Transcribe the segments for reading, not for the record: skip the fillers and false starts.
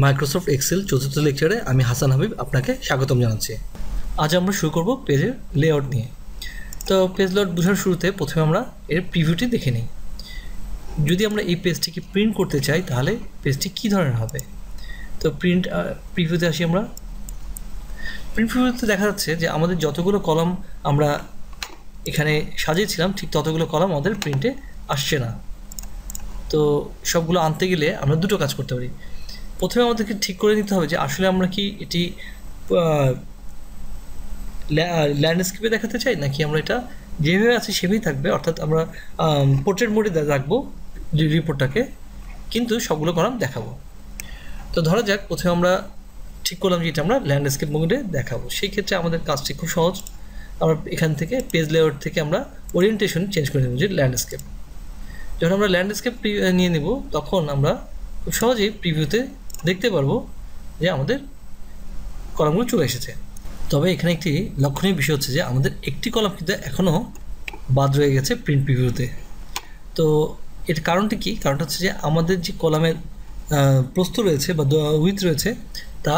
Microsoft Excel চতুর্থ লেকচারে আমি হাসান হাবিব আপনাকে স্বাগতম জানাচ্ছি। আজ আমরা শুরু করব পেজের লেআউট নিয়ে। তো পেজ লেআউট বোঝার শুরুতে প্রথমে আমরা এর প্রিভিউটি দেখে নিই। যদি আমরা এই পেজটিকে প্রিন্ট করতে চাই তাহলে পেজটি কী ধরনের হবে। তো প্রিভিউতে আসি আমরা। প্রিভিউতে দেখা যাচ্ছে যে আমাদের যতগুলো কলাম আমরা এখানে সাজিয়েছিলাম ঠিক ততগুলো কলাম আমাদের প্রিন্টে আসছে না। তো সবগুলো আনতে গেলে আমরা দুটো কাজ করতে পারি। প্রথমে আমাদেরকে ঠিক করে নিতে হবে যে আসলে আমরা কি এটি ল্যান্ডস্কেপে দেখাতে চাই নাকি আমরা এটা যেভাবে আছে সেভাবেই থাকবে, অর্থাৎ আমরা পোর্ট্রেট মোডে রাখবো রিপোর্টটাকে, কিন্তু সবগুলো কলাম দেখাবো। তো ধরা যাক প্রথমে আমরা ঠিক করলাম যে এটা আমরা ল্যান্ডস্কেপ মোডে দেখাবো। সেই ক্ষেত্রে আমাদের কাজটি খুব সহজ। আমরা এখান থেকে পেজ লেআউট থেকে আমরা ওরিয়েন্টেশন চেঞ্জ করে নেব যে ল্যান্ডস্কেপ। যখন আমরা ল্যান্ডস্কেপ নিয়ে নেব তখন আমরা খুব সহজেই প্রিভিউতে দেখতে পারবো যে আমাদের কলামগুলো চলে এসেছে। তবে এখানে একটি লক্ষণীয় বিষয় হচ্ছে যে আমাদের একটি কলাম কিন্তু এখনও বাদ রয়ে গেছে প্রিন্ট প্রিভিউতে। তো এর কারণটি কি? কারণটা হচ্ছে যে আমাদের যে কলামের প্রস্থ রয়েছে বা উইথ রয়েছে তা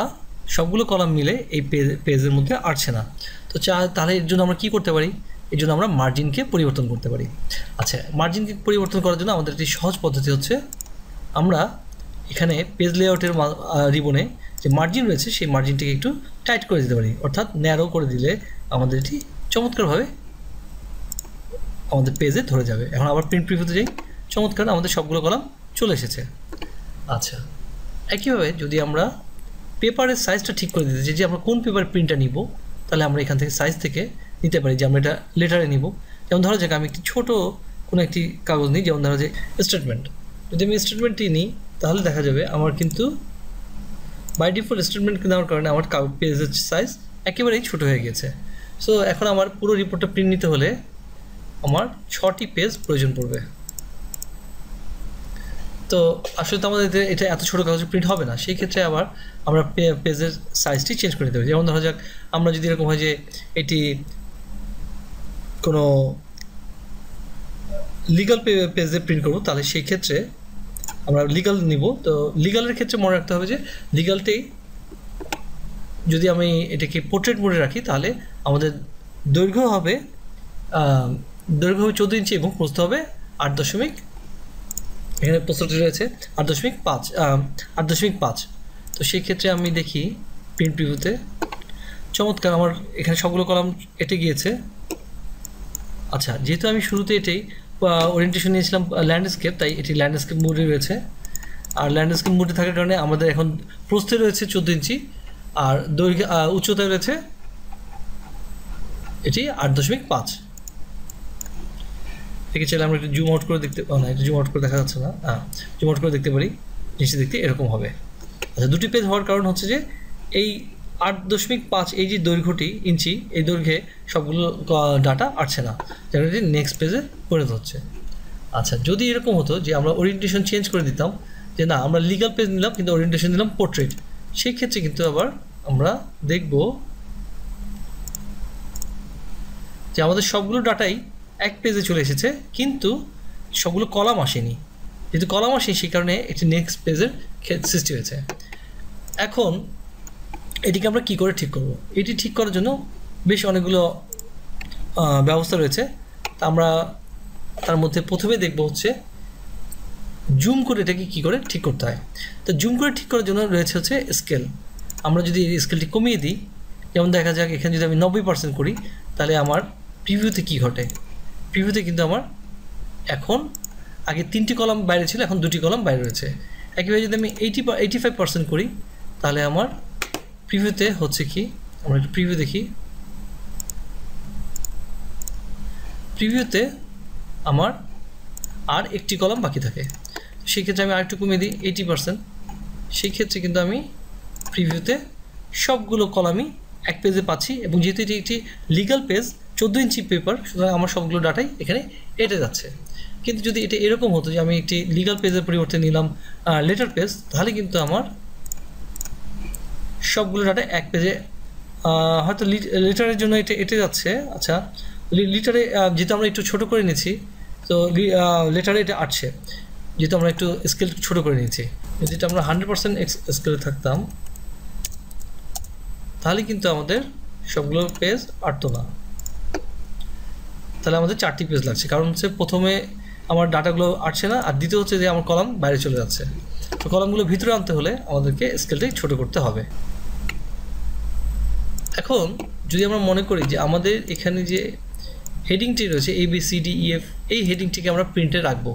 সবগুলো কলাম মিলে এই পেজের মধ্যে আসছে না। তো তাহলে এর জন্য আমরা কী করতে পারি? এর জন্য আমরা মার্জিনকে পরিবর্তন করতে পারি। আচ্ছা, মার্জিনকে পরিবর্তন করার জন্য আমাদের একটি সহজ পদ্ধতি হচ্ছে আমরা এখানে পেজ লেআউটের রিবনে যে মার্জিন রয়েছে সেই মার্জিনটিকে একটু টাইট করে দিতে পারি, অর্থাৎ ন্যারো করে দিলে আমাদের এটি চমৎকারভাবে আমাদের পেজে ধরে যাবে। এখন আবার প্রিন্ট প্রিভিউতে যাই। চমৎকার, আমাদের সবগুলো কলাম চলে এসেছে। আচ্ছা, একইভাবে যদি আমরা পেপারের সাইজটা ঠিক করে দিতে চাই যে আমরা কোন পেপার প্রিন্টটা নিব, তাহলে আমরা এখান থেকে সাইজ থেকে নিতে পারি যে আমরা এটা লেটারে নিব। যেমন ধরা যাক আমি একটি ছোটো কোনো একটি কাগজ নিই, যেমন ধরা যায় স্টেটমেন্ট। যদি আমি স্টেটমেন্টটি নিই তাহলে দেখা যাবে আমার কিন্তু বাই ডিফল্ট স্টেটমেন্ট নেওয়ার কারণে আমার পেজের সাইজ একেবারেই ছোটো হয়ে গেছে। সো এখন আমার পুরো রিপোর্টটা প্রিন্ট নিতে হলে আমার 6টি পেজ প্রয়োজন পড়বে। তো আসলে তো আমাদের এটা এত ছোটো কাগজে প্রিন্ট হবে না। সেই ক্ষেত্রে আবার আমরা পেজের সাইজটি চেঞ্জ করে দিতে হবে। যেমন ধরা যাক আমরা যদি এরকম হয় যে এটি কোনো লিগাল পেজে প্রিন্ট করবো, তাহলে সেই ক্ষেত্রে আমরা লিগাল নিব। তো লিগালের ক্ষেত্রে মনে রাখতে হবে যে লিগালটি যদি আমি এটাকে পোর্ট্রেট মোডে রাখি তাহলে আমাদের দৈর্ঘ্য হবে 14 ইঞ্চি এবং প্রস্থ হবে 8.5, এখানে প্রস্থটি রয়েছে 8.5। তো সেই ক্ষেত্রে আমি দেখি প্রিন্ট প্রিভিউতে চমৎকার আমার এখানে সবগুলো কলাম এটে গিয়েছে। আচ্ছা, যেহেতু আমি শুরুতে এটাই ওরিয়েন্টেশন নিয়েছিলাম ল্যান্ডস্কেপ, তাই এটি ল্যান্ডস্কেপ মোডে রয়েছে। আর ল্যান্ডস্কেপ মোডে থাকার কারণে আমাদের এখন প্রস্থে রয়েছে 14 ইঞ্চি আর দৈর্ঘ্য উচ্চতায় রয়েছে এটি 8.5। একে চাইলে আমরা একটু জুম আউট করে দেখতে না, এটা জুম আউট করে দেখা যাচ্ছে না, জুম আউট করে দেখতে পারি। নিচে দেখতে এরকম হবে। আচ্ছা, দুটি পেজ হওয়ার কারণ হচ্ছে যে এই 8.5 এই যে দৈর্ঘ্যটি ইঞ্চি, এই দৈর্ঘ্যে সবগুলো ডাটা আসছে না, যেন এটি নেক্সট পেজে পরিণত হচ্ছে। আচ্ছা, যদি এরকম হতো যে আমরা ওরিয়েন্টেশন চেঞ্জ করে দিতাম যে না আমরা লিগাল পেজ নিলাম কিন্তু ওরিয়েন্টেশন দিলাম পোর্ট্রেট, সেই ক্ষেত্রে কিন্তু আবার আমরা দেখব যে আমাদের সবগুলো ডাটাই এক পেজে চলে এসেছে কিন্তু সবগুলো কলাম আসেনি। যেহেতু কলাম আসেনি সেই কারণে এটি নেক্সট পেজের সৃষ্টি হয়েছে। এখন এটিকে আমরা কী করে ঠিক করব? এটি ঠিক করার জন্য বেশ অনেকগুলো ব্যবস্থা রয়েছে। তা আমরা তার মধ্যে প্রথমে দেখব হচ্ছে জুম করে এটাকে কী করে ঠিক করতে হয়। তো জুম করে ঠিক করার জন্য রয়েছে হচ্ছে স্কেল। আমরা যদি এই স্কেলটি কমিয়ে দিই, যেমন দেখা যাক এখানে যদি আমি 90% করি তাহলে আমার প্রিভিউতে কী ঘটে? প্রিভিউতে কিন্তু আমার এখন আগে 3টি কলাম বাইরে ছিল, এখন 2টি কলাম বাইরে রয়েছে। একইভাবে যদি আমি 85% করি তাহলে আমার প্রিভিউতে হচ্ছে কি, আমরা একটু প্রিভিউ দেখি। প্রিভিউতে আমার আর একটি কলাম বাকি থাকে। সেই ক্ষেত্রে আমি আরেকটু কমিয়ে দিই 80%। সেই ক্ষেত্রে কিন্তু আমি প্রিভিউতে সবগুলো কলামই এক পেজে পাচ্ছি, এবং যেহেতু এটি একটি লিগাল পেজ 14 ইঞ্চি পেপার, সুতরাং আমার সবগুলো ডাটাই এখানে এটে যাচ্ছে। কিন্তু যদি এটা এরকম হতো যে আমি একটি লিগাল পেজের পরিবর্তে নিলাম লেটার পেজ, তাহলে কিন্তু আমার সবগুলো ডাটা এক পেজে, হয়তো লেটারের জন্য এটা এটে যাচ্ছে। আচ্ছা, লিটারে যেহেতু আমরা একটু ছোটো করে নিয়েছি তো লেটারে এটা আসছে, যেহেতু আমরা একটু স্কেল ছোটো করে নিয়েছি। যদি এটা আমরা 100% স্কেলে থাকতাম তাহলে কিন্তু আমাদের সবগুলো পেজ আটতো না, তাহলে আমাদের 4টি পেজ লাগছে। কারণ হচ্ছে প্রথমে আমার ডাটাগুলো আটছে না, আর দ্বিতীয় হচ্ছে যে আমার কলাম বাইরে চলে যাচ্ছে। তো কলামগুলো ভিতরে আনতে হলে আমাদেরকে স্কেলটাই ছোট করতে হবে। এখন যদি আমরা মনে করি যে আমাদের এখানে যে হেডিংটি রয়েছে ABCDEF, এই হেডিংটিকে আমরা প্রিন্টে রাখবো,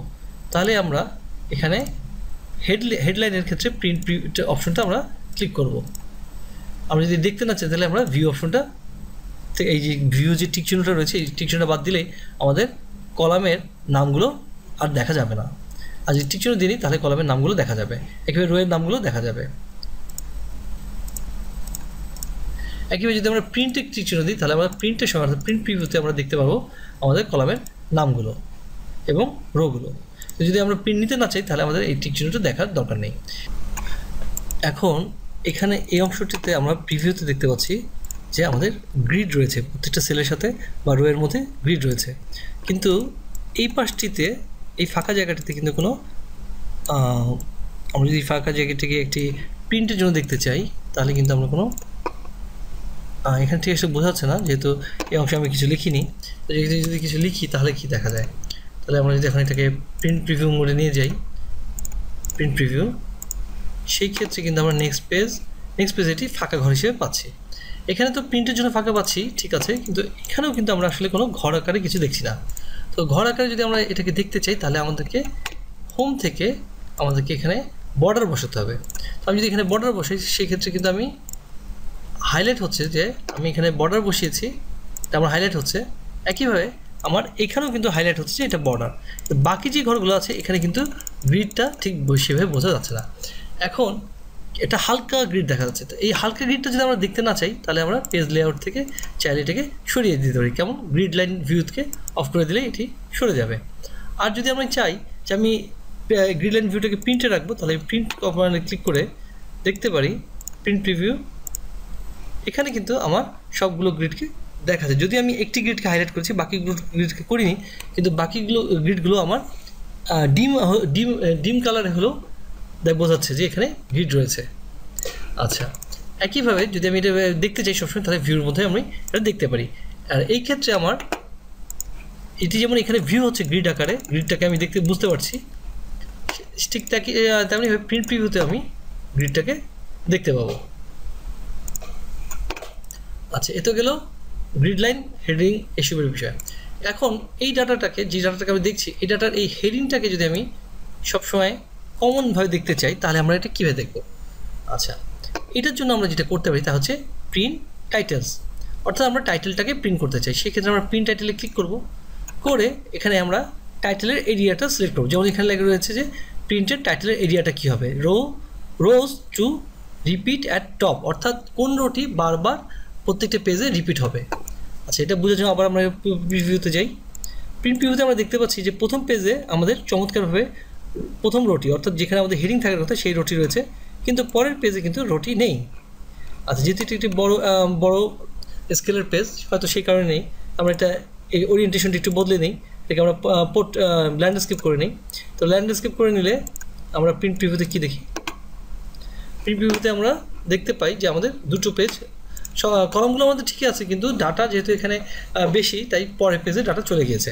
তাহলে আমরা এখানে হেডলাইনের ক্ষেত্রে প্রিন্ট অপশনটা আমরা ক্লিক করব। আমরা যদি দেখতে না চাই তাহলে আমরা ভিউ অপশনটা, এই যে ভিউ যে টিক চিহ্নটা রয়েছে এই টিক চিহ্নটা বাদ দিলেই আমাদের কলামের নামগুলো আর দেখা যাবে না। আর যদি টিক চিহ্ন দিই তাহলে কলামের নামগুলো দেখা যাবে, একেবারে রোয়ের নামগুলো দেখা যাবে। একইভাবে যদি আমরা প্রিন্টে টিক চিহ্ন দিই তাহলে আমরা প্রিন্টের সময় অর্থাৎ প্রিন্ট প্রিভিউতে আমরা দেখতে পাবো আমাদের কলামের নামগুলো এবং রোগুলো। যদি আমরা প্রিন্ট নিতে না চাই তাহলে আমাদের এই টিক চিহ্নটা দেখার দরকার নেই। এখন এখানে এই অংশটিতে আমরা প্রিভিউতে দেখতে পাচ্ছি যে আমাদের গ্রিড রয়েছে, প্রত্যেকটা সেলের সাথে বা রোয়ের মধ্যে গ্রিড রয়েছে, কিন্তু এই পাশটিতে এই ফাঁকা জায়গাটিতে কিন্তু কোনো আমরা যদি ফাঁকা জায়গাটিকে একটি প্রিন্টের জন্য দেখতে চাই তাহলে কিন্তু আমরা কোনো এখানে ঠিক এসে বোঝাচ্ছে না, যেহেতু এই অংশে আমি কিছু লিখিনি। তো যদি কিছু লিখি তাহলে কি দেখা যায়, তাহলে আমরা যদি এখন এটাকে প্রিন্ট প্রিভিউ মোডে নিয়ে যাই, প্রিন্ট প্রিভিউ, সেই ক্ষেত্রে কিন্তু আমরা নেক্সট পেজ এটি ফাঁকা ঘর হিসেবে পাচ্ছি। এখানে তো প্রিন্টের জন্য ফাঁকা পাচ্ছি, ঠিক আছে, কিন্তু এখানেও কিন্তু আমরা আসলে কোনো ঘর আকারে কিছু দেখছি না। তো ঘর আকারে যদি আমরা এটাকে দেখতে চাই তাহলে আমাদেরকে হোম থেকে আমাদেরকে এখানে বর্ডার বসাতে হবে। তো আমি যদি এখানে বর্ডার বসাই সেই ক্ষেত্রে কিন্তু আমি হাইলাইট হচ্ছে যে আমি এখানে বর্ডার বসিয়েছি, এটা আমার হাইলাইট হচ্ছে। একইভাবে আমার এখানেও কিন্তু হাইলাইট হচ্ছে যে এটা বর্ডার। বাকি যে ঘরগুলো আছে এখানে কিন্তু গ্রিডটা ঠিক সেভাবে বোঝা যাচ্ছে না। এখন এটা হালকা গ্রিড দেখা যাচ্ছে, তো এই হালকা গ্রিডটা যদি আমরা দেখতে না চাই তাহলে আমরা পেজ লেআউট থেকে চাইলে এটাকে সরিয়ে দিতে পারি। কেমন, গ্রিড লাইন ভিউকে অফ করে দিলে এটি সরে যাবে। আর যদি আমরা চাই যে আমি গ্রিড লাইন ভিউটাকে প্রিন্টে রাখবো তাহলে প্রিন্ট অপশনে ক্লিক করে দেখতে পারি প্রিন্ট প্রিভিউ, এখানে কিন্তু আমার সবগুলো গ্রিডকে দেখা যায়। যদি আমি একটি গ্রিডকে হাইলাইট করেছি বাকিগুলো গ্রিডকে করিনি, কিন্তু বাকিগুলো গ্রিডগুলো আমার ডিম কালারে হলেও বোঝাচ্ছে যে এখানে গ্রিড রয়েছে। আচ্ছা, একইভাবে যদি আমি এটা দেখতে চাই সবসময় তাহলে ভিউর মধ্যে আমি এটা দেখতে পারি। আর এই ক্ষেত্রে আমার এটি যেমন এখানে ভিউ হচ্ছে গ্রিড আকারে, গ্রিডটাকে আমি দেখতে বুঝতে পারছি, ঠিক তেমনিভাবে প্রিন্ট প্রিভিউতে আমি গ্রিডটাকে দেখতে পাবো। আচ্ছা, এ তো গেল গ্রিড লাইন, হেডিং, এসবের বিষয়। এখন এই ডাটাটাকে, যে ডাটাটাকে আমি দেখছি, এই ডাটার এই হেডিংটাকে যদি আমি সবসময় কমনভাবে দেখতে চাই তাহলে আমরা এটা কীভাবে দেখব? আচ্ছা, এটার জন্য আমরা যেটা করতে পারি তা হচ্ছে প্রিন্ট টাইটেলস, অর্থাৎ আমরা টাইটেলটাকে প্রিন্ট করতে চাই। সেক্ষেত্রে আমরা প্রিন্ট টাইটেলে ক্লিক করব, করে এখানে আমরা টাইটেলের এরিয়াটা সিলেক্ট করব। যেমন এখানে লেখা রয়েছে যে প্রিন্টের টাইটেলের এরিয়াটা কী হবে, রোজ টু রিপিট অ্যাট টপ, অর্থাৎ কোন রোটি বারবার প্রত্যেকটা পেজে রিপিট হবে। আচ্ছা, এটা বোঝার জন্য আবার আমরা প্রিভিউতে যাই। প্রিন্ট প্রিভিউতে আমরা দেখতে পাচ্ছি যে প্রথম পেজে আমাদের চমৎকারভাবে প্রথম রোটি, অর্থাৎ যেখানে আমাদের হেডিং থাকার কথা সেই রোটি রয়েছে, কিন্তু পরের পেজে কিন্তু রোটি নেই। আচ্ছা, যেহেতু এটি একটি বড় স্কেলের পেজ, হয়তো সেই কারণে নেই। আমরা এটা এই ওরিয়েন্টেশনটি একটু বদলে নিই, এটাকে আমরা ল্যান্ডস্কেপ করে নিই। তো ল্যান্ডস্কেপ করে নিলে আমরা প্রিন্ট প্রিভিউতে কী দেখি, প্রিন্ট প্রিভিউতে আমরা দেখতে পাই যে আমাদের দুটো পেজ, কলামগুলো আমাদের ঠিকই আছে, কিন্তু ডাটা যেহেতু এখানে বেশি তাই পরের পেজে ডাটা চলে গিয়েছে।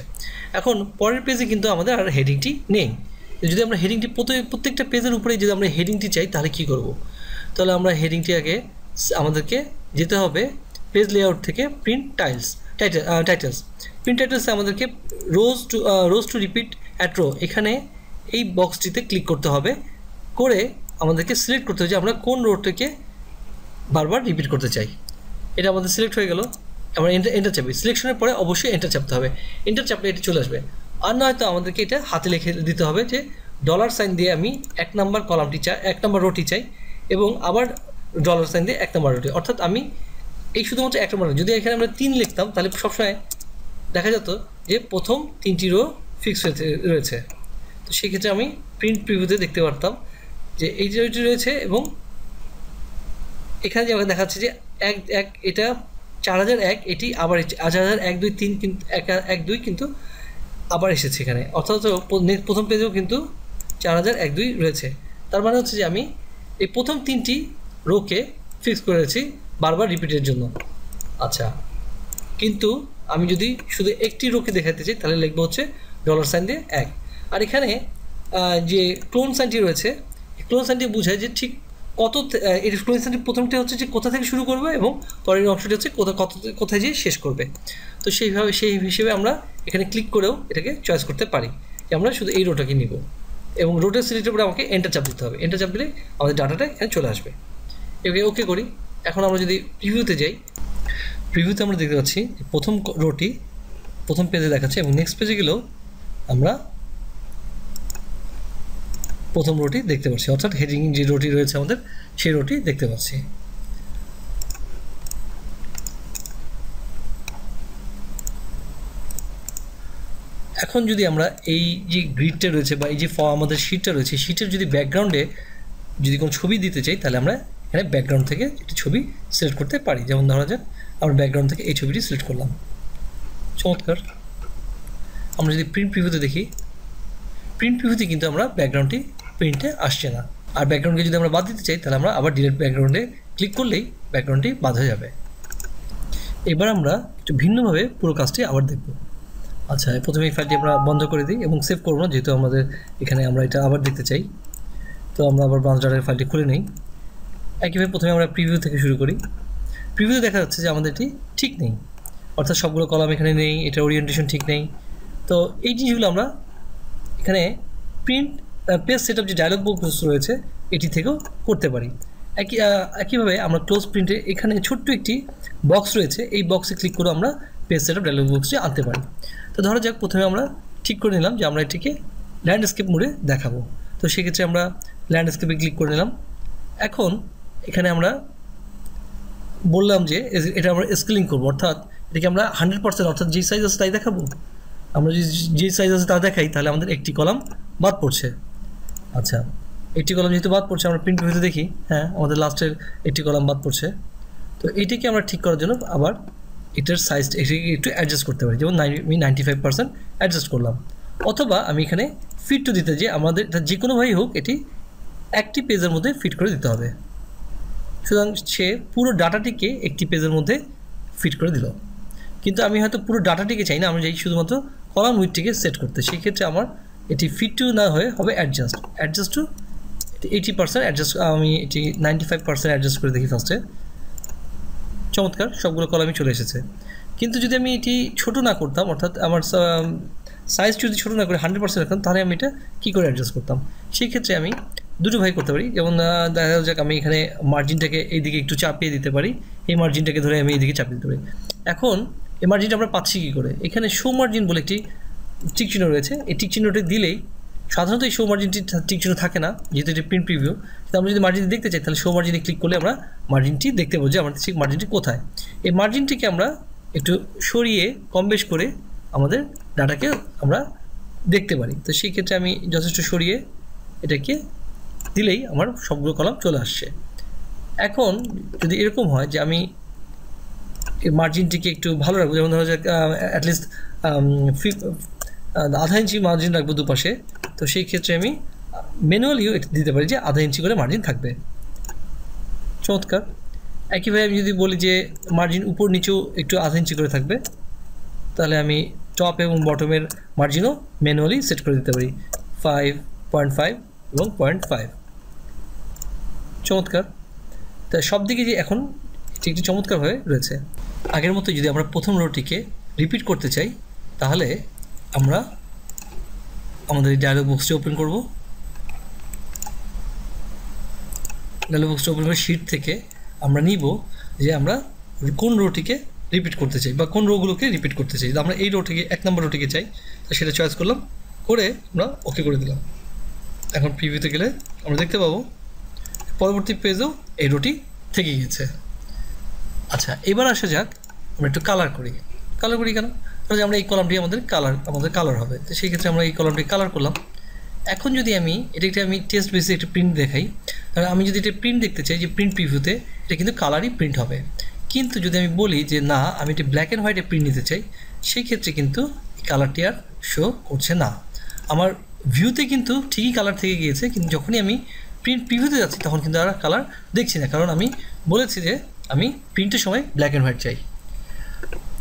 এখন পরের পেজে কিন্তু আমাদের আর হেডিংটি নেই। যদি আমরা হেডিংটি প্রত্যেকটা পেজের উপরেই যদি আমরা হেডিংটি চাই তাহলে কি করব? তাহলে আমরা হেডিংটি আগে আমাদেরকে যেতে হবে পেজ লেআউট থেকে প্রিন্ট টাইটেলস। প্রিন্ট টাইটেলসে আমাদেরকে rows to repeat at row, এখানে এই বক্সটিতে ক্লিক করতে হবে, করে আমাদেরকে সিলেক্ট করতে হবে যে আমরা কোন রোটাকে বারবার রিপিট করতে চাই। এটা আমাদের সিলেক্ট হয়ে গেল, আমরা এন্টার চাপি। সিলেকশনের পরে অবশ্যই এন্টার চাপতে হবে, এন্টার চাপলে এটি চলে আসবে। আর নয়তো আমাদেরকে এটা হাতে লিখে দিতে হবে যে $সাইন দিয়ে আমি 1 নম্বর কলামটি চাই, 1 নম্বর রোটি চাই, এবং আবার $সাইন দিয়ে 1 নম্বর রোটি, অর্থাৎ আমি এই শুধুমাত্র 1 নম্বর। যদি এখানে আমরা 3 লিখতাম তাহলে সবসময় দেখা যেত যে প্রথম 3টি রো ফিক্স রয়েছে। তো সেক্ষেত্রে আমি প্রিন্ট প্রিভিউতে দেখতে পারতাম যে এই যে রোটি রয়েছে, এবং এখানে যে আমাকে দেখাচ্ছে যে এটা 4001, এটি আবার 4001, 2, 3 কিন্তু 1, 2 কিন্তু আবার এসেছে এখানে, অর্থাৎ প্রথম পেজেও কিন্তু 4001, 2 রয়েছে। তার মানে হচ্ছে যে আমি এই প্রথম 3টি রোকে ফিক্স করেছি বারবার রিপিটের জন্য। আচ্ছা, কিন্তু আমি যদি শুধু একটি রোকে দেখাতে চাই তাহলে লিখবো হচ্ছে $সাইন দিয়ে 1। আর এখানে যে ক্লোন সাইনটি রয়েছে, ক্লোন সাইনটি বোঝায় যে ঠিক কত, এই ক্লোন সাইনটি প্রথমটা হচ্ছে যে কোথা থেকে শুরু করবে এবং পরের অংশটি হচ্ছে কোথায় যেয়ে শেষ করবে। তো সেই হিসেবে আমরা এখানে ক্লিক করেও এটাকে চয়েস করতে পারি যে আমরা শুধু এই রোটাকে নিব, এবং রোটের সিলেক্টের উপরে আমাকে এন্টার চাপ দিতে হবে। এন্টার চাপ দিলে আমাদের ডাটাটা এখানে চলে আসবে। এবারে ওকে করি। এখন আমরা যদি প্রিভিউতে যাই, প্রিভিউতে আমরা দেখতে পাচ্ছি প্রথম রোটি প্রথম পেজে দেখাচ্ছে, এবং নেক্সট পেজে গেলেও আমরা প্রথম রোটি দেখতে পাচ্ছি, অর্থাৎ হেডিং যে রোটি রয়েছে আমাদের সেই রোটি দেখতে পাচ্ছি। এখন যদি আমরা এই যে গ্রিডটা রয়েছে বা এই যে আমাদের শিটটা রয়েছে, শিটের যদি ব্যাকগ্রাউন্ডে যদি কোনো ছবি দিতে চাই তাহলে আমরা এখানে ব্যাকগ্রাউন্ড থেকে একটি ছবি সিলেক্ট করতে পারি। যেমন ধরা যাক আমরা ব্যাকগ্রাউন্ড থেকে এই ছবিটি সিলেক্ট করলাম। চমৎকার। আমরা যদি প্রিন্ট প্রিভিউতে দেখি, প্রিন্ট প্রিভিউতে কিন্তু আমরা ব্যাকগ্রাউন্ডটি প্রিন্টে আসছে না। আর ব্যাকগ্রাউন্ডকে যদি আমরা বাদ দিতে চাই তাহলে আমরা আবার ডিলিট ব্যাকগ্রাউন্ডে ক্লিক করলেই ব্যাকগ্রাউন্ডটি বাদ হয়ে যাবে। এবার আমরা একটু ভিন্নভাবে পুরো কাজটি আবার দেখব। আচ্ছা, প্রথমে এই ফাইলটি আমরা বন্ধ করে দিই এবং সেভ করব না, যেহেতু আমাদের এখানে আমরা এটা আবার দেখতে চাই। তো আমরা আবার ব্রাউজ ডাটার ফাইলটি খুলে নিই। একইভাবে প্রথমে আমরা প্রিভিউ থেকে শুরু করি। প্রিভিউতে দেখা যাচ্ছে যে আমাদের এটি ঠিক নেই, অর্থাৎ সবগুলো কলাম এখানে নেই, এটা ওরিয়েন্টেশন ঠিক নেই। তো এই জিনিসগুলো আমরা এখানে প্রিন্ট পেজ সেটআপ যে ডায়লগ বক্স রয়েছে এটি থেকেও করতে পারি। একইভাবে আমরা ক্লোজ প্রিন্টে এখানে ছোট্ট একটি বক্স রয়েছে, এই বক্সে ক্লিক করে আমরা পেজ সেটআপ ডায়লগ বক্সটি আনতে পারি। তো ধরা যাক প্রথমে আমরা ঠিক করে নিলাম যে আমরা এটিকে ল্যান্ডস্কেপ মোডে দেখাবো। তো সেক্ষেত্রে আমরা ল্যান্ডস্কেপে ক্লিক করে নিলাম। এখন এখানে আমরা বললাম যে এটা আমরা স্কেলিং করবো, অর্থাৎ এটাকে আমরা 100%, অর্থাৎ যে সাইজ আছে তাই দেখাবো। আমরা যদি যে সাইজ আছে তা দেখাই তাহলে আমাদের একটি কলাম বাদ পড়ছে। আচ্ছা, একটি কলাম যেহেতু বাদ পড়ছে, আমরা প্রিন্ট ভিউতে দেখি, হ্যাঁ আমাদের লাস্টের একটি কলাম বাদ পড়ছে। তো এইটিকে আমরা ঠিক করার জন্য আবার এটার সাইজটা এটাকে একটু অ্যাডজাস্ট করতে পারি। যেমন আমি 95% অ্যাডজাস্ট করলাম, অথবা আমি এখানে ফিট টু দিতে যে আমাদের যে কোনোভাবেই হোক এটি একটি পেজের মধ্যে ফিট করে দিতে হবে। সুতরাং সে পুরো ডাটাটিকে একটি পেজের মধ্যে ফিট করে দিল, কিন্তু আমি হয়তো পুরো ডাটাটিকে চাই না, আমি চাই শুধুমাত্র কলাম উইডটিকে সেট করতে। সেই ক্ষেত্রে আমার এটি ফিট টু না হয়ে হবে অ্যাডজাস্ট টু 80% অ্যাডজাস্ট, আমি এটি 95% অ্যাডজাস্ট করে দেখি ফার্স্টে। চমৎকার, সবগুলো কলামই চলে এসেছে। কিন্তু যদি আমি এটি ছোট না করতাম, অর্থাৎ আমার সাইজ যদি ছোটো না করে 100% রাখতাম, তাহলে আমি এটা কী করে অ্যাডজাস্ট করতাম? সেই ক্ষেত্রে আমি দুটো ভাই করতে পারি। যেমন দেখা যাক আমি এখানে মার্জিনটাকে এইদিকে একটু চাপিয়ে দিতে পারি, এই মার্জিনটাকে ধরে আমি এইদিকে চাপিয়ে দিতে পারি। এখন এই মার্জিনটা আমরা পাচ্ছি কী করে? এখানে শো মার্জিন বলে একটি টিক চিহ্ন রয়েছে, এই টিক চিহ্নটি দিলেই সাধারণত এই শো মার্জিনটি টিক চিহ্ন থাকে না, যেহেতু এটি প্রিন্ট প্রিভিউ। তো আমরা যদি মার্জিন দেখতে চাই তাহলে শো মার্জিনে ক্লিক করলে আমরা মার্জিনটি দেখতে পাবো যে আমাদের ঠিক মার্জিনটি কোথায়। এই মার্জিনটিকে আমরা একটু সরিয়ে কম বেশ করে আমাদের ডাটাকে আমরা দেখতে পারি। তো সেই ক্ষেত্রে আমি যথেষ্ট সরিয়ে এটাকে দিলেই আমার সবগুলো কলাম চলে আসছে। এখন যদি এরকম হয় যে আমি এই মার্জিনটিকে একটু ভালো রাখবো, যেমন ধরা যাক অ্যাটলিস্ট আধা ইঞ্চি মার্জিন রাখবো দুপাশে, তো সেই ক্ষেত্রে আমি ম্যানুয়ালিও এটা দিতে পারি যে আধা ইঞ্চি করে মার্জিন থাকবে। চমৎকার। একইভাবে আমি যদি বলি যে মার্জিন উপর নিচেও একটু আধা ইঞ্চি করে থাকবে, তাহলে আমি টপ এবং বটমের মার্জিনও ম্যানুয়ালি সেট করে দিতে পারি 5.5 এবং 0.5। চমৎকার। তা সব দিকে যে এখন এটি একটি চমৎকারভাবে রয়েছে। আগের মতো যদি আমরা প্রথম রোটিকে রিপিট করতে চাই তাহলে আমরা আমাদের এই ডায়লগ বক্সটি ওপেন করব। ডায়লগ বক্সটি ওপেন করে শিট থেকে আমরা নিব যে আমরা কোন রোটিকে রিপিট করতে চাই বা কোন রোগুলোকে রিপিট করতে চাই। আমরা এই রোটিকে 1 নম্বর রোটিকে চাই, তো সেটা চয়েস করলাম, করে আমরা ওকে করে দিলাম। এখন প্রিভিউতে গেলে আমরা দেখতে পাবো পরবর্তী পেজেও এই রোটি থেকে গেছে। আচ্ছা, এবার আসা যাক আমরা একটু কালার করি কেন? তাহলে আমরা এই কলামটি আমাদের কালার হবে, তো সেই ক্ষেত্রে আমরা এই কলামটি কালার করলাম। এখন যদি আমি এটাকে আমি টেস্ট বেসে একটা প্রিন্ট দেখাই, তাহলে আমি যদি এটা প্রিন্ট দেখতে চাই যে প্রিন্ট প্রিভিউতে, এটা কিন্তু কালারই প্রিন্ট হবে। কিন্তু যদি আমি বলি যে না আমি এটা ব্ল্যাক অ্যান্ড হোয়াইটে প্রিন্ট নিতে চাই, সেই ক্ষেত্রে কিন্তু এই কালারটি আর শো করছে না। আমার ভিউতে কিন্তু ঠিকই কালার থেকে গিয়েছে, কিন্তু যখনই আমি প্রিন্ট প্রিভিউতে যাচ্ছি তখন কিন্তু আর কালার দেখছি না, কারণ আমি বলেছি যে আমি প্রিন্টের সময় ব্ল্যাক অ্যান্ড হোয়াইট চাই।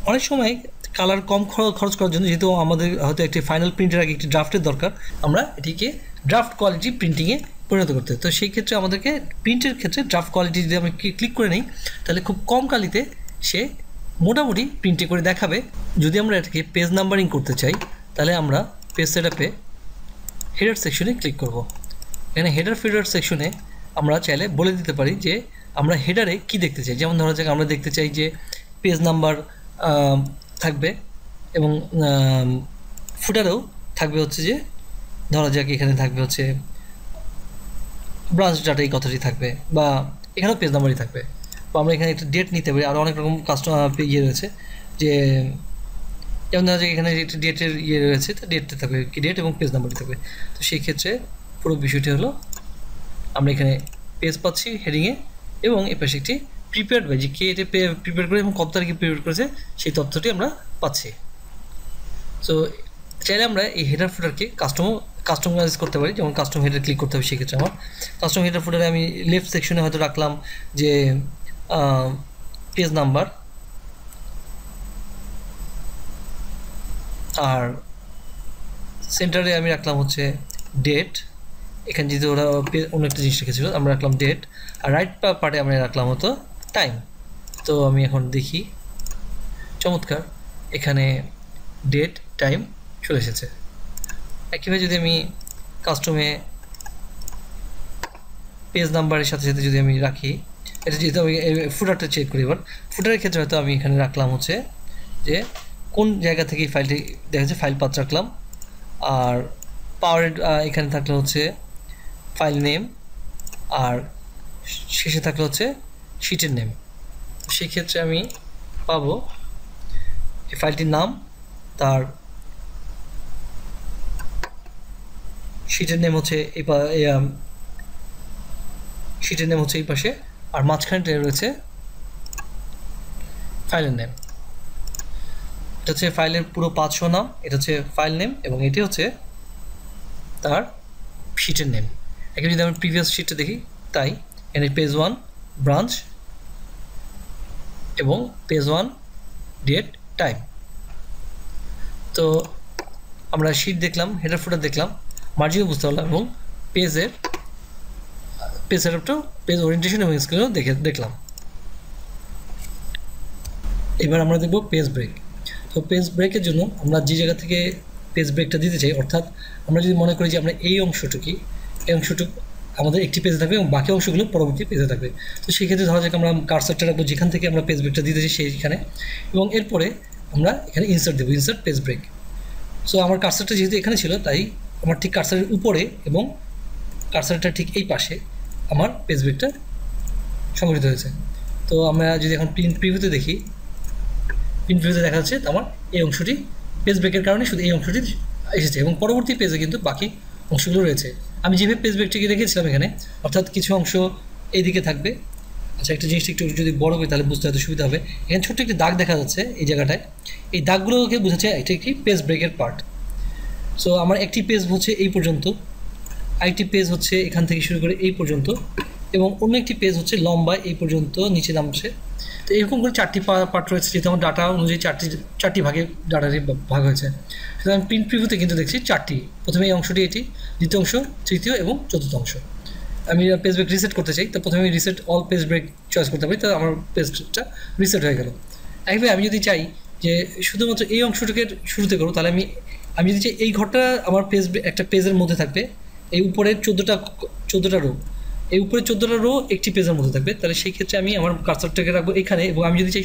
অনেক সময় কালার কম খরচ করার জন্য, যেহেতু আমাদের হয়তো একটি ফাইনাল প্রিন্টের আগে একটি ড্রাফটের দরকার, আমরা এটিকে ড্রাফট কোয়ালিটি প্রিন্টিংয়ে পরিণত করতে। তো সেই ক্ষেত্রে আমাদেরকে প্রিন্টের ক্ষেত্রে ড্রাফট কোয়ালিটি যদি আমি ক্লিক করে নিই, তাহলে খুব কম কালিতে সে মোটামুটি প্রিন্টে করে দেখাবে। যদি আমরা এটাকে পেজ নাম্বারিং করতে চাই, তাহলে আমরা পেজ সেটআপে হেডার সেকশনে ক্লিক করব। এখানে হেডার ফিডার সেকশনে আমরা চাইলে বলে দিতে পারি যে আমরা হেডারে কি দেখতে চাই। যেমন ধরা যাক আমরা দেখতে চাই যে পেজ নাম্বার থাকবে, এবং ফুটারেও থাকবে হচ্ছে যে ধরা যাক এখানে থাকবে হচ্ছে ব্রাঞ্চ ডাটা, এই কথাটি থাকবে, বা এখানেও পেজ নাম্বারই থাকবে। বা আমরা এখানে একটা ডেট নিতে পারি, আরও অনেক রকম কাস্টমার ইয়ে রয়েছে, যে যেমন ধরা যাক এখানে একটা ডেটের ইয়ে রয়েছে, তো ডেটটা থাকবে কি, ডেট এবং পেজ নাম্বারই থাকবে। তো সেই ক্ষেত্রে পুরো বিষয়টি হলো আমরা এখানে পেজ পাচ্ছি হেডিংয়ে, এবং এর পাশে একটি প্রিপেয়ার্ড বাই, যে কে এটা প্রিপেয়ার করে এবং কত তারিখে প্রিপেয়ার করেছে সেই তথ্যটি আমরা পাচ্ছি। সো চাইলে আমরা এই হেডার ফুটারকে কাস্টমাইজ করতে পারি। যেমন কাস্টম হেডার ক্লিক করতে হবে, সেক্ষেত্রে আমার কাস্টম হেডার ফুটারে আমি লেফট সেকশনে হয়তো রাখলাম যে পেজ নাম্বার, আর সেন্টারে আমি রাখলাম হচ্ছে ডেট। এখানে যেহেতু ওরা অন্য একটা জিনিস রেখেছিল, আমরা রাখলাম ডেট, আর রাইট পার্টে আমরা রাখলাম হতো টাইম। তো আমি এখন দেখি, চমৎকার, এখানে ডেট টাইম চলে এসেছে। একইভাবে যদি আমি কাস্টমে পেজ নাম্বারের সাথে সাথে যদি আমি রাখি, এটা যেহেতু আমি ফুটারটা চেক করি, এবার ফুটারের ক্ষেত্রে হয়তো আমি এখানে রাখলাম হচ্ছে যে কোন জায়গা থেকে এই ফাইলটি দেখা যাচ্ছে, ফাইল পাথ রাখলাম, আর পাওয়ার এখানে থাকলে হচ্ছে ফাইল নেম, আর শেষে থাকলে হচ্ছে শিটের নেম। সেই ক্ষেত্রে আমি পাবো এই ফাইলটির নাম, তার শিটের নেম হচ্ছে শিটের নেম হচ্ছে এই পাশে, আর মাঝখানটা রয়েছে ফাইলের নেম। এটা হচ্ছে ফাইলের পুরো 500 নাম, এটা হচ্ছে ফাইল নেম, এবং এটি হচ্ছে তার শিটের নেম। এখানে যদি আমরা প্রিভিয়াস শিটটা দেখি, তাই এখানে পেজ 1 ব্রাঞ্চ এবং পেজ 1 ডেট টাইম। তো আমরা শিট দেখলাম, হেডার ফুটার দেখলাম, মার্জিনও বুঝতে পারলাম, এবং পেজ সেটআপটাও, পেজ ওরিয়েন্টেশন এবং স্ক্রিনও দেখলাম। এবার আমরা দেখব পেজ ব্রেক। তো পেজ ব্রেকের জন্য আমরা যে জায়গা থেকে পেজ ব্রেকটা দিতে চাই, অর্থাৎ আমরা যদি মনে করি যে আমরা এই অংশটুকু আমাদের একটি পেজে থাকবে এবং বাকি অংশগুলো পরবর্তী পেজে থাকবে, তো সেক্ষেত্রে ধরা যাক আমরা কার্সারটা রাখবো যেখান থেকে আমরা পেজ ব্রেকটা দিতে চাই সেইখানে, এবং এরপরে আমরা এখানে ইনসার্ট দেবো, ইনসার্ট পেজ ব্রেক। সো আমার কার্সারটা যেহেতু এখানে ছিল, তাই আমার ঠিক কার্সারের উপরে এবং কার্সারটা ঠিক এই পাশে আমার পেজ ব্রেকটা সংগঠিত হয়েছে। তো আমরা যদি এখন প্রিন্ট প্রিভিউতে দেখি, প্রিন্ট প্রিভিউতে দেখা যাচ্ছে আমার এই অংশটি পেজ ব্রেকের কারণে শুধু এই অংশটি এসেছে, এবং পরবর্তী পেজে কিন্তু বাকি অংশগুলো রয়েছে। আমি যেভাবে পেজ ব্রেকটিকে রেখেছিলাম এখানে, অর্থাৎ কিছু অংশ এইদিকে থাকবে। আচ্ছা, একটা জিনিসটা একটু যদি বড় করি তাহলে বুঝতে হয়তো সুবিধা হবে। এখানে ছোট্ট একটি দাগ দেখা যাচ্ছে এই জায়গাটায়, এই দাগগুলোকে বোঝাচ্ছে এটা একটি পেজ ব্রেকের পার্ট। সো আমার একটি পেজ হচ্ছে এই পর্যন্ত, আরেকটি পেজ হচ্ছে এখান থেকে শুরু করে এই পর্যন্ত, এবং অন্য একটি পেজ হচ্ছে লম্বা এই পর্যন্ত নিচে নামছে। তো এরকম করে 4টি পার্ট রয়েছে, যেহেতু আমার ডাটা অনুযায়ী চারটি ভাগে ডাটাটি ভাগ হয়েছে। সুতরাং প্রিন্ট প্রিভিউতে কিন্তু দেখছি 4টি, প্রথমে এই অংশটি, এটি দ্বিতীয় অংশ, তৃতীয় এবং চতুর্থ অংশ। আমি পেজ ব্রেক রিসেট করতে চাই, তো প্রথমে আমি reset all page break choice করতে পারি, তো আমার পেজটা রিসেট হয়ে গেল। একইভাবে আমি যদি চাই যে শুধুমাত্র এই অংশটাকে শুরুতে করবো, তাহলে আমি যদি চাই এই ঘরটা আমার একটা পেজের মধ্যে থাকবে, এই উপরে 14টা রো, এই উপরে 14টা রো একটি পেজের মধ্যে থাকবে, তাহলে সেই ক্ষেত্রে আমি আমার কার্সারটাকে রাখবো এখানে, এবং আমি যদি চাই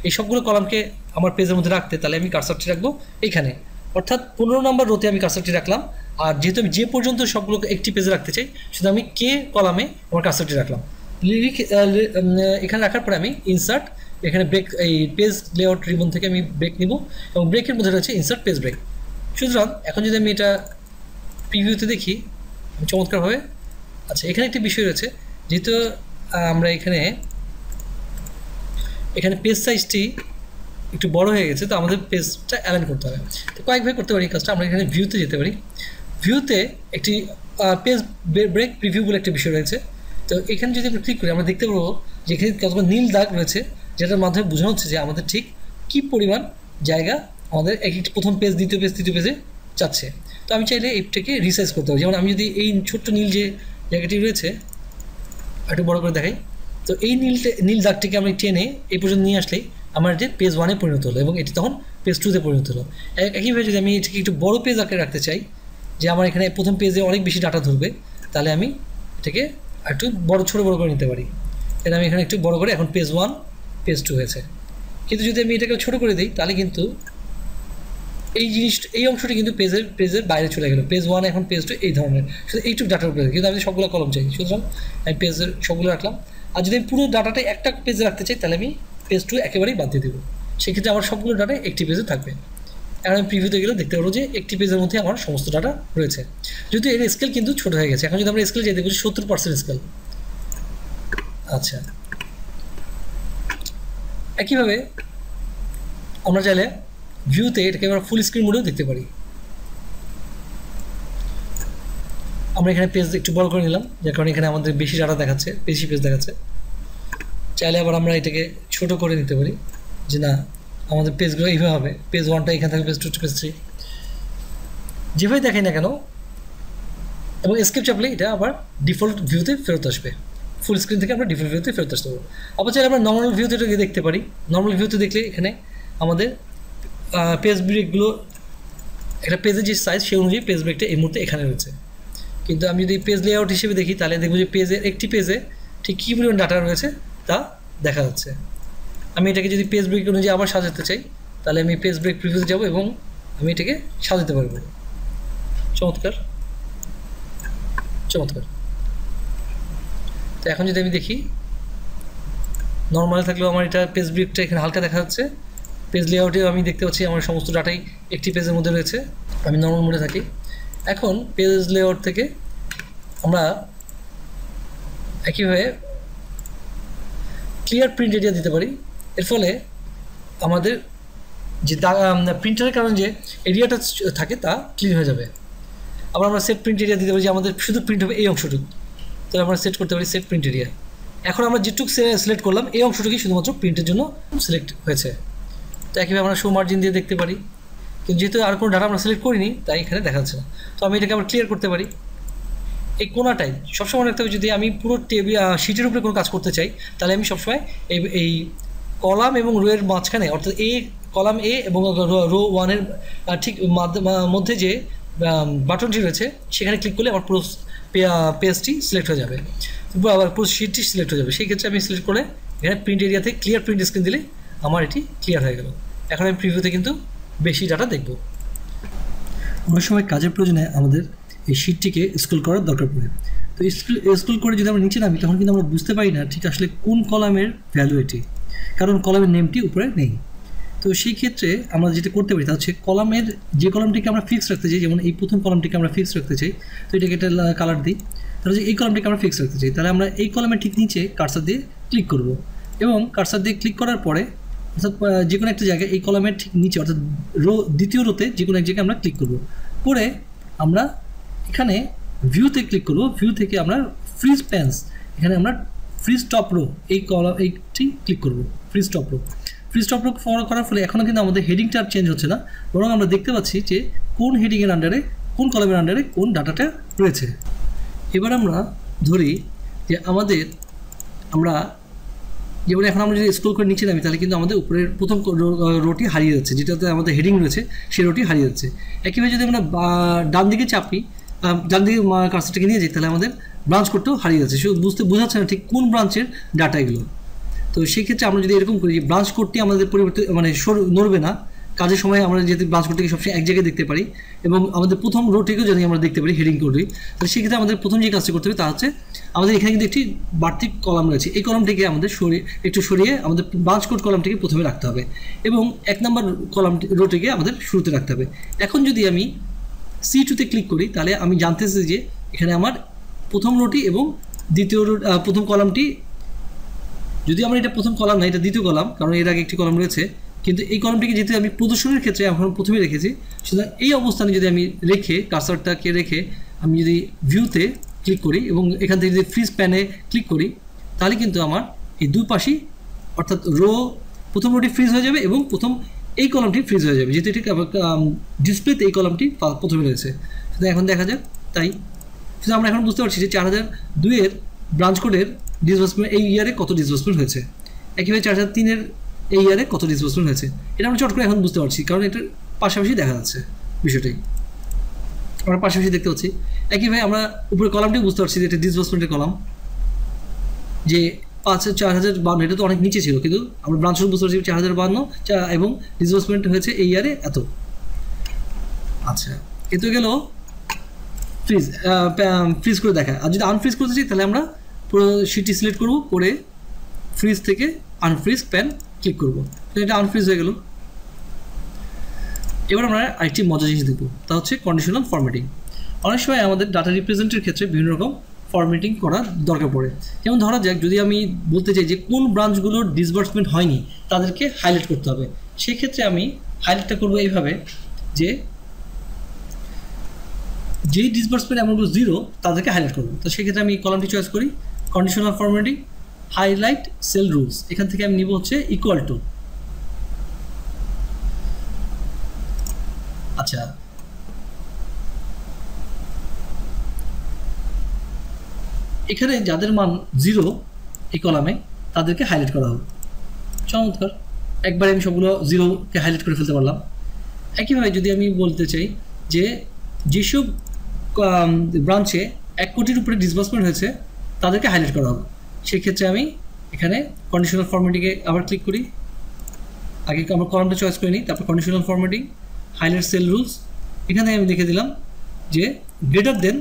এই সবগুলো কলামকে আমার পেজের মধ্যে রাখতে, তাহলে আমি কার্সারটি রাখবো এইখানে, অর্থাৎ 15 নম্বর রোতে আমি কার্সারটি রাখলাম। আর যেহেতু আমি যে পর্যন্ত সবগুলোকে একটি পেজে রাখতে চাই, শুধু আমি কে কলামে আমার কার্সারটি রাখলাম। এখানে রাখার পরে আমি ইনসার্ট, এখানে ব্রেক, এই পেজ লেআউট রিবন থেকে আমি ব্রেক নিব, এবং ব্রেকের মধ্যে রয়েছে ইনসার্ট পেজ ব্রেক। সুতরাং এখন যদি আমি এটা প্রিভিউতে দেখি চমৎকারভাবে, আচ্ছা এখানে একটি বিষয় রয়েছে, যেহেতু আমরা এখানে পেজ সাইজটি একটু বড় হয়ে গেছে, তো আমাদের পেজটা অ্যালাইন করতে হবে। তো কয়েকভাবে করতে পারি কাজটা। আমরা এখানে ভিউতে যেতে পারি, ভিউতে একটি পেজ ব্রেক প্রিভিউ বলে একটা বিষয় রয়েছে। তো এখানে যদি আমরা ক্লিক করি আমরা দেখতে পাবো যে এখানে কতগুলো নীল দাগ রয়েছে, যেটার মাধ্যমে বোঝানো হচ্ছে যে আমাদের ঠিক কী পরিমাণ জায়গা আমাদের এক একটি প্রথম পেজ, দ্বিতীয় পেজ, তৃতীয় পেজে যাচ্ছে। তো আমি চাইলে এইটাকে রিসাইজ করতে পারি। যেমন আমি যদি এই ছোট্ট নীল যে জায়গাটি রয়েছে একটু বড় করে দেখাই, তো এই নীল দাগটিকে আমি টেনে এই পর্যন্ত নিয়ে আসলেই আমার যে পেজ 1-এ পরিণত হলো এবং এটি তখন পেজ 2-তে পরিণত হলো। একইভাবে যদি আমি এটাকে একটু বড় পেজ আকারে রাখতে চাই, যে আমার এখানে প্রথম পেজে অনেক বেশি ডাটা ধরবে, তাহলে আমি এটাকে একটু ছোটো বড় করে নিতে পারি। তাহলে আমি এখানে একটু বড় করে এখন পেজ 1, পেজ 2 হয়েছে। কিন্তু যদি আমি এটাকে ছোটো করে দিই তাহলে কিন্তু এই অংশটি কিন্তু পেজের বাইরে চলে গেল। পেজ 1 এখন পেজ 2 এই ধরনের, শুধু এইটুকু ডাটার উপরে, কিন্তু আমি সবগুলো কলম চাই, সুতরাং আমি পেজের সবগুলো রাখলাম। আর যদি আমি পুরো ডাটাটা একটা পেজে রাখতে চাই তাহলে আমি পেজ 2 একেবারেই বাদ দিয়ে দেবো। সেক্ষেত্রে আমার সবগুলো ডাটা একটি পেজে থাকবে। এখন আমি প্রিভিউতে গেলে দেখতে পাবো যে একটি পেজের মধ্যে আমার সমস্ত ডাটা রয়েছে, যেহেতু এর স্কেল কিন্তু ছোটো হয়ে গেছে। এখন যদি আমরা স্কেল যাই দেখবো 70% স্কেল। আচ্ছা, একইভাবে আমরা চাইলে ভিউতে এটাকে আমরা ফুল স্ক্রিন মোডেও দেখতে পারি। আমরা এখানে পেজ একটু বড় করে নিলাম, যার কারণে এখানে আমাদের বেশি ডাটা দেখাচ্ছে, বেশি পেজ দেখাচ্ছে। চাইলে আবার আমরা এটাকে ছোট করে নিতে পারি, যে না আমাদের পেজগুলো এইভাবে হবে, পেজ 1টা এখানে থাকবে, পেজ 2 পেজ 3 যেভাবে দেখাই না কেন। এবং এসকেপ চাপলে এটা আবার ডিফল্ট ভিউতে ফেরত আসবে। ফুল স্ক্রিন থেকে আমরা ডিফল্ট ভিউতে ফেরত আসতে পারবো। আবার চাইলে আমরা নর্মাল ভিউতে এটাকে দেখতে পারি। নর্মাল ভিউতে দেখলে এখানে আমাদের পেজ ব্রেকগুলো, একটা পেজের যে সাইজ সেই অনুযায়ী পেজ ব্রেকটা এই মুহূর্তে এখানে রয়েছে। কিন্তু আমি যদি পেজ লেআউট হিসেবে দেখি তাহলে দেখব যে পেজের একটি পেজে ঠিক কী পরিমাণ ডাটা রয়েছে তা দেখা যাচ্ছে। আমি এটাকে যদি পেজ ব্রেক অনুযায়ী আবার সাজাতে চাই তাহলে আমি পেজ ব্রেক প্রিভিউতে যাব এবং আমি এটাকে সাজাতে পারবো। চমৎকার চমৎকার। তো এখন যদি আমি দেখি নর্মাল থাকলেও আমার এটা পেজ ব্রেকটা এখানে হালকা দেখা যাচ্ছে। পেজ লেআউটেও আমি দেখতে পাচ্ছি আমার সমস্ত ডাটাই একটি পেজের মধ্যে রয়েছে। আমি নর্মাল মোডে থাকি। এখন পেজ লেআউট থেকে আমরা একইভাবে ক্লিয়ার প্রিন্ট এরিয়া দিতে পারি। এর ফলে আমাদের যে প্রিন্টারের কারণে যে এরিয়াটা থাকে তা ক্লিন হয়ে যাবে। আবার আমরা সেট প্রিন্ট এরিয়া দিতে পারি, যে আমাদের শুধু প্রিন্ট হবে এই অংশটুকু, তাহলে আমরা সেট করতে পারি সেট প্রিন্ট এরিয়া। এখন আমরা যেটুকু সিলেক্ট করলাম এই অংশটুকুই শুধুমাত্র প্রিন্টের জন্য সিলেক্ট হয়েছে। তো একইভাবে আমরা শো মার্জিন দিয়ে দেখতে পারি, কিন্তু যেহেতু আর কোনো ডাটা আমরা সিলেক্ট করিনি তাই এখানে দেখা যাচ্ছে না। তো আমি এটাকে আবার ক্লিয়ার করতে পারি। এই কোনাটাই সবসময় রাখতে হবে। যদি আমি পুরো শিটের উপরে কোনো কাজ করতে চাই তাহলে আমি সবসময় এই কলাম এবং রো এর মাঝখানে, অর্থাৎ কলাম এ এবং রো 1-এর ঠিক মধ্যে যে বাটনটি রয়েছে সেখানে ক্লিক করলে আমার পুরো পেজটি সিলেক্ট হয়ে যাবে, আবার পুরো শিটটি সিলেক্ট হয়ে যাবে। সেই ক্ষেত্রে আমি সিলেক্ট করে এখানে প্রিন্ট এরিয়াতে ক্লিয়ার প্রিন্ট স্ক্রিন দিলে আমার এটি ক্লিয়ার হয়ে গেল। এখন আমি প্রিভিউতে কিন্তু বেশি ডাটা দেখব। অনেক সময় কাজের প্রয়োজনে আমাদের এই শিটটিকে স্ক্রল করার দরকার পড়ে। তো স্ক্রল করে যদি আমরা নিচে নামি তখন কিন্তু আমরা বুঝতে পারি না ঠিক আসলে কোন কলামের ভ্যালু এটি, কারণ কলামের নেমটি উপরে নেই। তো সেই ক্ষেত্রে আমরা যেটা করতে পারি তা হচ্ছে কলামের যে কলামটিকে আমরা ফিক্স রাখতে চাই, যেমন এই প্রথম কলামটিকে আমরা ফিক্স রাখতে চাই, তো এটাকে একটা কালার দিই। তাহলে যে এই কলামটিকে আমরা ফিক্স রাখতে চাই তাহলে আমরা এই কলামের ঠিক নিচে কার্সার দিয়ে ক্লিক করব এবং কার্সার দিয়ে ক্লিক করার পরে অর্থাৎ যে কোনো একটা জায়গায় এই কলামের ঠিক নিচে অর্থাৎ দ্বিতীয় রোতে যে কোনো এক জায়গায় আমরা ক্লিক করব। করে আমরা এখানে ভিউতে ক্লিক করব। ভিউ থেকে আমরা ফ্রিজ প্যান্স, এখানে আমরা ফ্রিজ টপ রো এইটি ক্লিক করব। ফ্রিজ টপ রো ফলো করার ফলে এখনও কিন্তু আমাদের হেডিংটা আর চেঞ্জ হচ্ছে না, বরং আমরা দেখতে পাচ্ছি যে কোন হেডিংয়ের আন্ডারে, কোন কলামের আন্ডারে কোন ডাটাটা রয়েছে। এবার আমরা ধরি যে আমরা যেমন এখন আমরা যদি স্ক্রল করে নিচে নামি তাহলে কিন্তু আমাদের উপরের প্রথম রোটি হারিয়ে যাচ্ছে, যেটাতে আমাদের হেডিং রয়েছে সেই রোটি হারিয়ে যাচ্ছে। একইভাবে যদি আমরা ডান দিকে চাপি, ডান দিকে কার্সারটাকে নিয়ে যাই তাহলে আমাদের ব্রাঞ্চ কোডটাও হারিয়ে যাচ্ছে, বোঝাচ্ছে না ঠিক কোন ব্রাঞ্চের ডাটা এগুলো। তো সেই ক্ষেত্রে আমরা যদি এরকম করি যে ব্রাঞ্চ কোডটি আমাদের পরিবর্তে নড়বে না, কাজের সময় আমরা যদি ব্রাঞ্চ কোডটিকে সবসময় এক জায়গায় দেখতে পারি এবং আমাদের প্রথম রোটিকেও যদি আমরা দেখতে পারি হেডিং কোডটি, তাহলে সেক্ষেত্রে আমাদের প্রথম যে কাজটি করতে হবে তা হচ্ছে আমাদের এখানে কিন্তু একটি বাড়তি কলাম রয়েছে, এই কলামটিকে আমাদের সরিয়ে আমাদের ব্রাঞ্চ কোড কলামটিকে প্রথমে রাখতে হবে এবং 1 নম্বর রোটিকে আমাদের শুরুতে রাখতে হবে। এখন যদি আমি C2-তে ক্লিক করি তাহলে আমি জানতেছি যে এখানে আমার প্রথম রোটি এবং প্রথম কলামটি, যদি আমার এটা প্রথম কলাম না এটা দ্বিতীয় কলাম, কারণ এর আগে একটি কলাম রয়েছে, কিন্তু এই কলামটিকে যেহেতু আমি প্রদর্শনের ক্ষেত্রে এখন প্রথমে রেখেছি, সুতরাং এই অবস্থানে যদি আমি কার্সারটাকে রেখে আমি যদি ভিউতে ক্লিক করি এবং এখান থেকে যদি ফ্রিজ প্যানে ক্লিক করি তাহলে কিন্তু আমার এই দুই পাশই অর্থাৎ প্রথম রোটি ফ্রিজ হয়ে যাবে এবং প্রথম এই কলামটি ফ্রিজ হয়ে যাবে, যেহেতু এটি ডিসপ্লেতে এই কলামটি প্রথমে রয়েছে। শুধু এখন দেখা যাক, তাই শুধু আমরা এখন বুঝতে পারছি যে 4002-এর ব্রাঞ্চ কোডের ডিসবার্সমেন্ট এই ইয়ারে কত ডিসবার্সমেন্ট হয়েছে, একইভাবে 4003-এর এই ইয়ারে কত ডিসবার্সমেন্ট হয়েছে, এটা আমরা চট করে এখন বুঝতে পারছি, কারণ এটার পাশাপাশি দেখা যাচ্ছে বিষয়টাই আমরা পাশাপাশি দেখতে পাচ্ছি। একইভাবে আমরা উপরে কলামটিও বুঝতে পারছি যে এটা ডিসবার্সমেন্টের কলাম, যে 4052, এটা তো অনেক নিচে ছিল, কিন্তু আমরা ব্রাঞ্চ বুঝতে পারছি 4052 এবং ডিসবার্সমেন্ট হয়েছে এই ইয়ারে এত। আচ্ছা, এ তো গেল ফ্রিজ করে দেখা। আর যদি আনফ্রিজ করতে চাই তাহলে আমরা পুরো শিটটি সিলেক্ট করব, করে ফ্রিজ থেকে আনফ্রিজ প্যান ক্লিক করব, এটা আনফ্রিজ হয়ে গেল। এবার আমরা আরেকটি মজার জিনিস দেখব, তা হচ্ছে কন্ডিশনাল ফরম্যাটিং। অনেক সময় আমাদের ডাটা রিপ্রেজেন্টের ক্ষেত্রে বিভিন্ন রকম ফরম্যাটিং করার দরকার পড়ে। যেমন ধরা যাক, যদি আমি বলতে চাই যে কোন ব্রাঞ্চগুলোর ডিসবার্সমেন্ট হয়নি তাদেরকে হাইলাইট করতে হবে, সেক্ষেত্রে আমি হাইলাইটটা করবো এইভাবে যে যেই ডিসবার্সমেন্ট অ্যামাউন্ট 0 তাদেরকে হাইলাইট করবো। তো সেক্ষেত্রে আমি কলামটি চয়েস করি, conditional formatting, highlight sell rules, এখান থেকে আমি নিব হচ্ছে ইকুয়াল টু। আচ্ছা, এখানে যাদের মান 0 এই কলামে তাদেরকে হাইলাইট করা হবে। চমৎকার, একবারে আমি সবগুলো 0-কে হাইলাইট করে ফেলতে পারলাম। একইভাবে যদি আমি বলতে চাই যে যেসব ব্রাঞ্চে 1 কোটির উপরে ডিসবার্সমেন্ট হয়েছে তাদেরকে হাইলাইট করা হবে, সেক্ষেত্রে আমি এখানে কন্ডিশনাল ফরম্যাটিংয়ে আবার ক্লিক করি। আগে আমার কলামটা চয়েস করে নিই, তারপর conditional formatting, highlight sell rules, এখানে আমি লিখে দিলাম যে গ্রেটার দেন,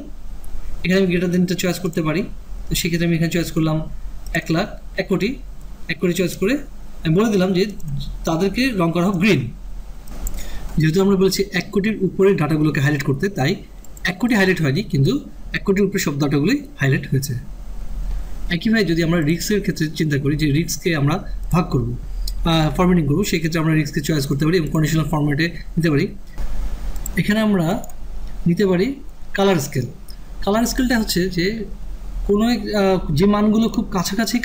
এখানে আমি গ্রেটার দেনটা চয়েস করতে পারি। তো সেক্ষেত্রে আমি এখানে চয়েস করলাম 1 লাখ, 1 কোটি চয়েস করে আমি বলে দিলাম যে তাদেরকে রং করা হোক গ্রিন। যেহেতু আমরা বলেছি 1 কোটির উপরে ডাটাগুলোকে হাইলাইট করতে, তাই 1 কোটি হাইলাইট হয়নি, কিন্তু 1 কোটির উপরে সব ডাটাগুলোই হাইলাইট হয়েছে। একইভাবে যদি আমরা রিস্কের ক্ষেত্রে চিন্তা করি যে রিস্ককে আমরা ভাগ করব, ফরম্যাটিং করবো, সেক্ষেত্রে আমরা রিস্ককে চয়েস করতে পারি এবং কন্ডিশনাল ফরম্যাটে নিতে পারি। এখানে আমরা নিতে পারি কালার স্কেল। কালার স্কেলটা হচ্ছে যে কোনো যে মানগুলো খুব কাছাকাছি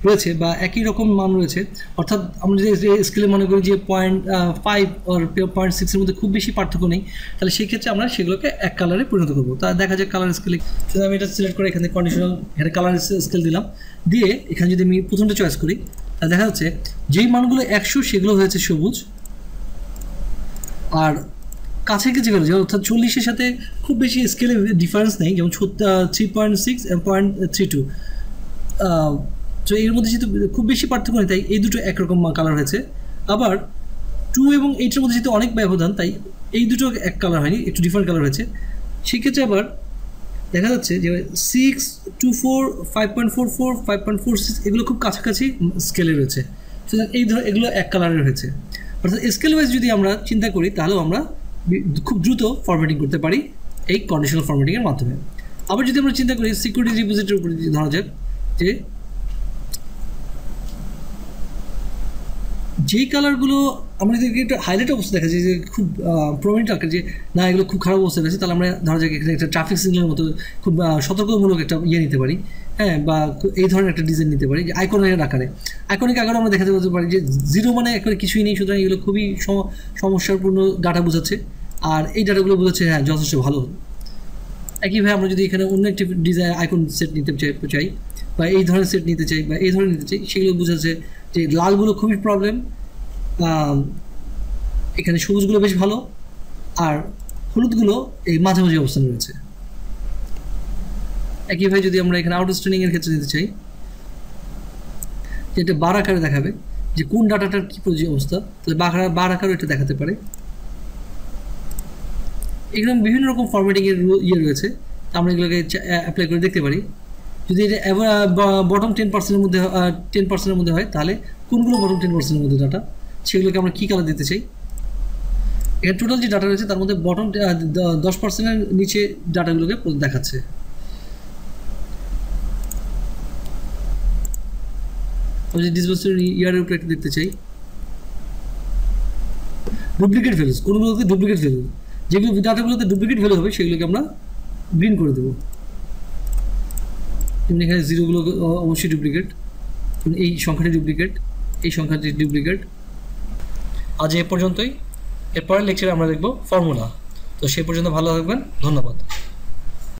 রয়েছে বা একই রকম মান রয়েছে, অর্থাৎ আমরা যদি স্কেলে মনে করি যে 0.5 আর 0.6-এর মধ্যে খুব বেশি পার্থক্য নেই, তাহলে সেই ক্ষেত্রে আমরা সেগুলোকে এক কালারে পরিণত করবো। তা দেখা যায় কালার স্কেলে, যদি আমি এটা সিলেক্ট করে এখানে কন্ডিশনাল এখানে কালার স্কেল দিলাম, দিয়ে এখানে যদি আমি প্রথমটা চয়েস করি তাহলে দেখা যাচ্ছে যেই মানগুলো 100 সেগুলো হয়েছে সবুজ, আর কাছে কিছু গেল অর্থাৎ 40-এর সাথে খুব বেশি স্কেলে ডিফারেন্স নেই, যেমন 3.6 এবং 0.32, তো এর মধ্যে যেহেতু খুব বেশি পার্থক্য নেই তাই এই দুটো একরকম কালার হয়েছে। আবার 2 এবং 8-এর মধ্যে যেহেতু অনেক ব্যবধান তাই এই দুটো এক কালার হয়নি, একটু ডিফারেন্ট কালার হয়েছে। সেক্ষেত্রে আবার দেখা যাচ্ছে যে 6.24, 5.44, 5.46 এগুলো খুব কাছাকাছি স্কেলে রয়েছে, সুতরাং এগুলো এক কালারের হয়েছে। অর্থাৎ স্কেল ওয়াইজ যদি আমরা চিন্তা করি তাহলেও আমরা খুব দ্রুত ফরম্যাটিং করতে পারি এই কন্ডিশনাল ফরম্যাটিংয়ের মাধ্যমে। আবার যদি আমরা চিন্তা করি সিকিউরিটি রিপোজিটরির উপরে ধরা যাক যে যেই কালারগুলো আমরা যদি একটা হাইলাইট অবস্থা দেখা যায় যে খুব প্রমিনেন্ট আকার যে না এগুলো খুব খারাপ অবস্থায় আছে, তাহলে আমরা ধরা যাক এখানে একটা ট্রাফিক সিগন্যালের মতো খুব সতর্কমূলক একটা নিতে পারি, হ্যাঁ, বা এই ধরনের একটা ডিজাইন নিতে পারি যে আইকনের আকারে। আইকনিক আকারে আমরা দেখাতে বলতে পারি যে 0 মানে একেবারে কিছুই নেই, সুতরাং এগুলো খুবই সমস্যাপূর্ণ ডাটা বোঝাচ্ছে, আর এই ডাটাগুলো বোঝাচ্ছে হ্যাঁ যথেষ্ট ভালো। একইভাবে আমরা যদি এখানে অন্য একটি ডিজাইন আইকন সেট নিতে চাই বা এই ধরনের সেট নিতে চাই বা এই ধরনের নিতে চাই, সেগুলো বোঝাচ্ছে যে লালগুলো খুবই প্রবলেম, এখানে সবুজগুলো বেশ ভালো, আর হলুদগুলো এই মাঝামাঝি অবস্থানে রয়েছে। একইভাবে যদি আমরা এখানে আউটস্ট্যান্ডিংয়ের ক্ষেত্রে নিতে চাই, যেটা বার আকারে দেখাবে যে কোন ডাটাটার কী অবস্থা, তাহলে বার আকারও এটা দেখাতে পারে। এগুলো বিভিন্ন রকম ফরম্যাটিংয়ের রয়েছে, আমরা এগুলোকে অ্যাপ্লাই করে দেখতে পারি। যদি এটা বটম 10%-এর মধ্যে 10%-এর মধ্যে হয় তাহলে কোনগুলো বটম 10%-এর মধ্যে ডাটা, সেগুলোকে আমরা কী কালার দিতে চাই। এখানে টোটাল যে ডাটা রয়েছে তার মধ্যে বটম 10%-এর নিচে ডাটাগুলোকে দেখাচ্ছে। আমি যদি ডিসবার্সমেন্ট ইয়ারের উপরে একটা দেখতে চাই, ডুপ্লিকেট ভ্যালুস, কোনগুলোতে ডুপ্লিকেট ভ্যালু, যেগুলো ডাটাগুলোতে ডুপ্লিকেট ভ্যালু হবে সেগুলোকে আমরা গ্রিন করে দেবো। যেমন এখানে জিরোগুলো অবশ্যই ডুপ্লিকেট, এই সংখ্যাটি ডুপ্লিকেট, এই সংখ্যাটি ডুপ্লিকেট। আজ এ পর্যন্তই। এরপরের লেকচারে আমরা দেখব ফর্মুলা। তো সেই পর্যন্ত ভালো থাকবেন, ধন্যবাদ।